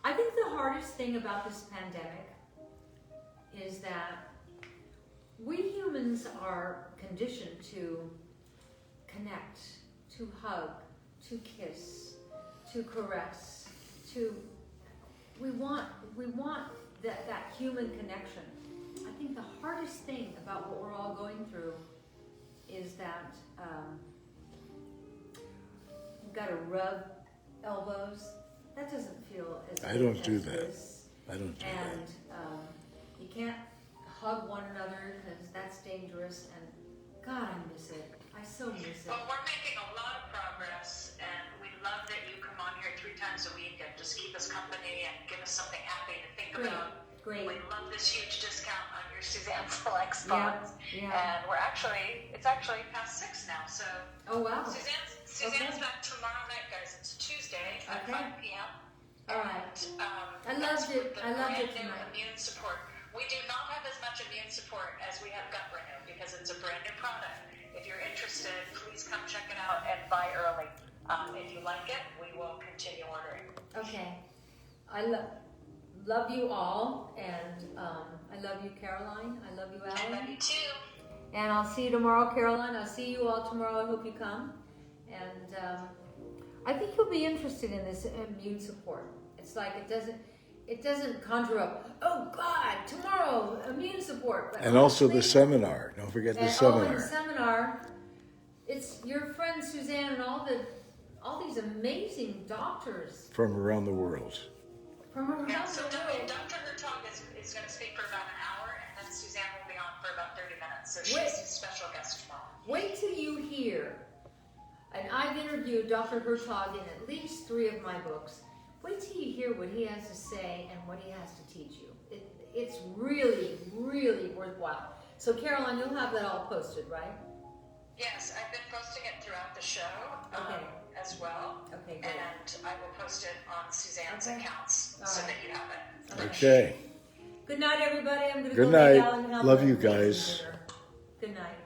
I think the hardest thing about this pandemic is that we humans are conditioned to connect, to hug, to kiss, to caress, we want that human connection. I think the hardest thing about what we're all going through is that we've got to rub elbows. That doesn't feel as I don't good do as that. this. I don't do And you can't hug one another because that's dangerous. And God, I miss it. I so miss it. Well, we're making a lot of progress, and we love that you come on here 3 times a week and just keep us company and give us something happy to think about. Great. We love this huge discount on your Suzanne Select spots. Yeah. And it's actually past 6 now, so. Oh, wow. Suzanne's back tomorrow night, guys. It's Tuesday at 5 p.m. All right. I loved it. I loved it tonight. Immune support. We do not have as much immune support as we have gut renew because it's a brand new product. If you're interested, please come check it out and buy early. If you like it, we will continue ordering. Okay. I love you all, and I love you, Caroline. I love you, Alan. I love you too. And I'll see you tomorrow, Caroline. I'll see you all tomorrow. I hope you come. And I think you'll be interested in this immune support. It's like it doesn't conjure up, oh God, tomorrow, immune support. But And also the seminar. Don't forget the seminar. The seminar. It's your friend Suzanne and all these amazing doctors From around the world. from around Yeah, so the world. Dr. Hertog is going to speak for about an hour, and then Suzanne will be on for about 30 minutes. So she's a special guest tomorrow. Wait till you hear. And I've interviewed Dr. Hertog in at least 3 of my books. Wait till you hear what he has to say and what he has to teach you. It's really, really worthwhile. So Caroline, you'll have that all posted, right? Yes, I've been posting it throughout the show as well. Okay, good. And I will post it on Suzanne's accounts so that you have it. Okay. Good night, everybody. I'm going to Good go lay night. down and have Love my you amazing guys. dinner. Good night.